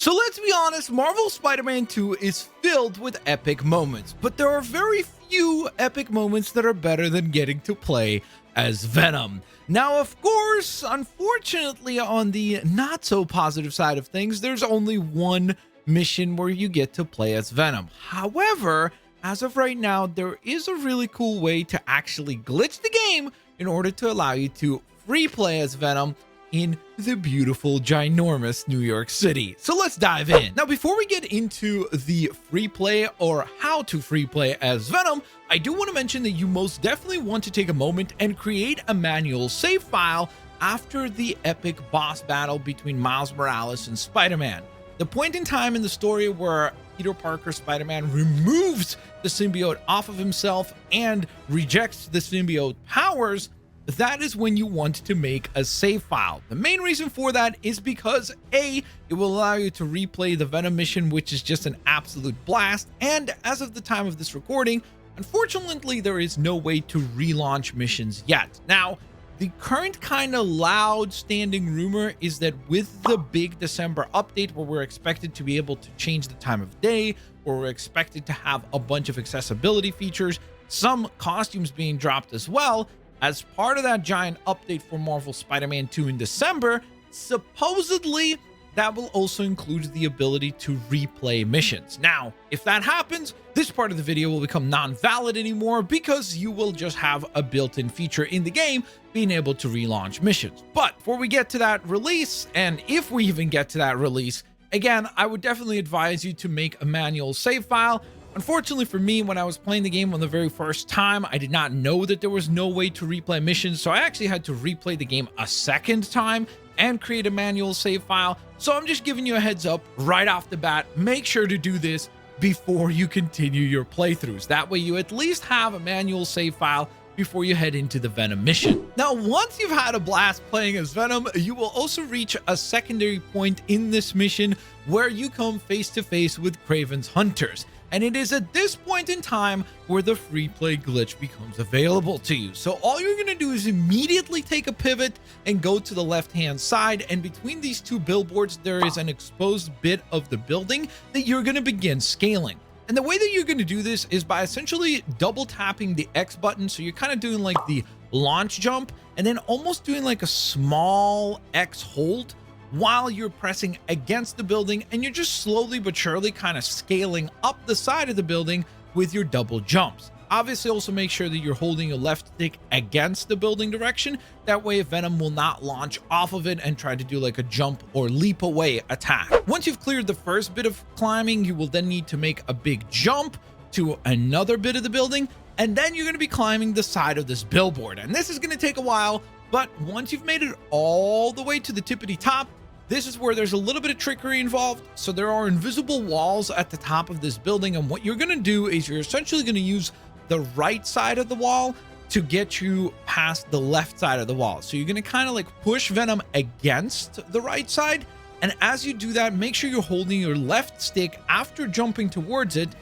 So let's be honest, Marvel Spider-Man 2 is filled with epic moments, but there are very few epic moments that are better than getting to play as Venom. Now, of course, unfortunately, on the not so positive side of things, there's only one mission where you get to play as Venom. However, as of right now, there is a really cool way to actually glitch the game in order to allow you to free play as Venom in the beautiful, ginormous New York City. So let's dive in. Now, before we get into the free play or how to free play as Venom, I do want to mention that you most definitely want to take a moment and create a manual save file after the epic boss battle between Miles Morales and Spider-Man. The point in time in the story where Peter Parker Spider-Man removes the symbiote off of himself and rejects the symbiote powers, that is when you want to make a save file. The main reason for that is because A, it will allow you to replay the Venom mission, which is just an absolute blast, and as of the time of this recording, unfortunately there is no way to relaunch missions yet. Now, the current kind of loud standing rumor is that with the big December update where we're expected to be able to change the time of day, or we're expected to have a bunch of accessibility features, some costumes being dropped as well, as part of that giant update for Marvel Spider-Man 2 in December, supposedly that will also include the ability to replay missions. Now, if that happens, this part of the video will become non-valid anymore because you will just have a built-in feature in the game being able to relaunch missions. But before we get to that release, and if we even get to that release, again, I would definitely advise you to make a manual save file. Unfortunately for me, when I was playing the game on the very first time, I did not know that there was no way to replay missions, so I actually had to replay the game a second time and create a manual save file. So I'm just giving you a heads up right off the bat. Make sure to do this before you continue your playthroughs. That way you at least have a manual save file before you head into the Venom mission. Now, once you've had a blast playing as Venom, you will also reach a secondary point in this mission where you come face to face with Kraven's hunters. And it is at this point in time where the free play glitch becomes available to you. So all you're going to do is immediately take a pivot and go to the left hand side, and between these two billboards there is an exposed bit of the building that you're going to begin scaling. And the way that you're going to do this is by essentially double tapping the X button. So you're kind of doing like the launch jump and then almost doing like a small X hold while you're pressing against the building, and you're just slowly but surely kind of scaling up the side of the building with your double jumps. Obviously, also make sure that you're holding your left stick against the building direction. That way Venom will not launch off of it and try to do like a jump or leap away attack. Once you've cleared the first bit of climbing, you will then need to make a big jump to another bit of the building, and then you're going to be climbing the side of this billboard. And this is going to take a while, but once you've made it all the way to the tippity top, this is where there's a little bit of trickery involved. So there are invisible walls at the top of this building, and what you're going to do is you're essentially going to use the right side of the wall to get you past the left side of the wall. So you're going to kind of like push Venom against the right side, and as you do that, make sure you're holding your left stick after jumping towards it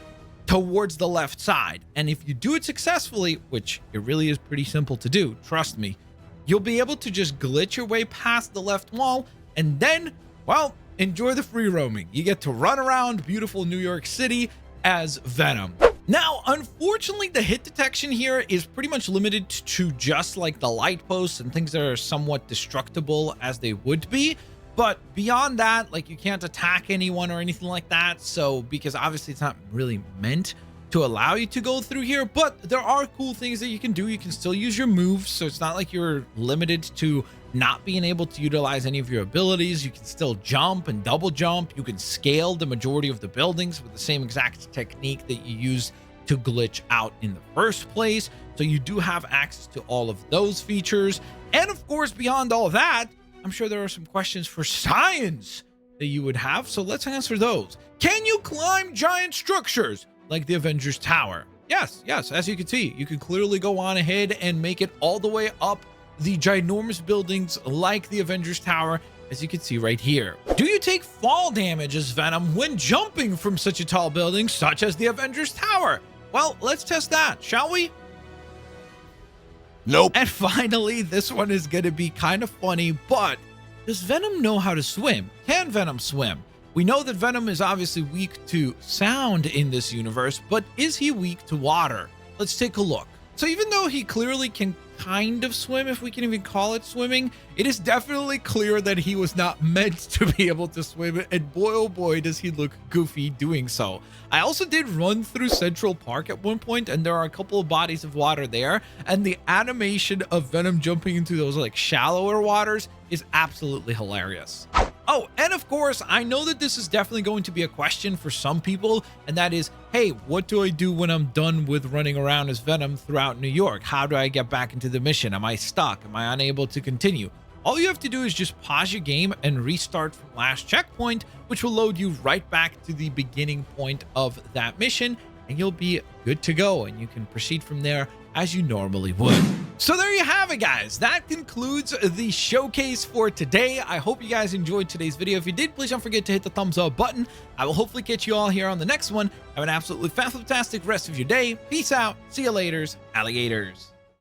towards the left side. And if you do it successfully, which it really is pretty simple to do, trust me, you'll be able to just glitch your way past the left wall. And then, well, enjoy the free roaming. You get to run around beautiful New York City as Venom. Now, unfortunately, the hit detection here is pretty much limited to just like the light posts and things that are somewhat destructible as they would be. But beyond that, like, you can't attack anyone or anything like that. So, because obviously it's not really meant to allow you to go through here, but there are cool things that you can do. You can still use your moves, so it's not like you're limited to not being able to utilize any of your abilities. You can still jump and double jump. You can scale the majority of the buildings with the same exact technique that you use to glitch out in the first place. So you do have access to all of those features. And of course, beyond all that, I'm sure there are some questions for science that you would have, so let's answer those. Can you climb giant structures like the Avengers Tower? Yes, as you can see, you can clearly go on ahead and make it all the way up the ginormous buildings like the Avengers Tower, as you can see right here. Do you take fall damage as Venom when jumping from such a tall building such as the Avengers Tower? Well, let's test that, shall we? Nope. And finally, this one is going to be kind of funny, but does Venom know how to swim? Can Venom swim? We know that Venom is obviously weak to sound in this universe, but is he weak to water? Let's take a look. So even though he clearly can kind of swim, if we can even call it swimming, it is definitely clear that he was not meant to be able to swim, and boy oh boy does he look goofy doing so. I also did run through Central Park at one point, and there are a couple of bodies of water there, and the animation of Venom jumping into those like shallower waters is absolutely hilarious. Oh, and of course, I know that this is definitely going to be a question for some people, and that is, hey, what do I do when I'm done with running around as Venom throughout New York? How do I get back into the mission? Am I stuck? Am I unable to continue? All you have to do is just pause your game and restart from last checkpoint, which will load you right back to the beginning point of that mission, and you'll be good to go, and you can proceed from there as you normally would. So there you have it, guys. That concludes the showcase for today. I hope you guys enjoyed today's video. If you did, please don't forget to hit the thumbs up button. I will hopefully catch you all here on the next one. Have an absolutely fantastic rest of your day. Peace out. See you laters, alligators.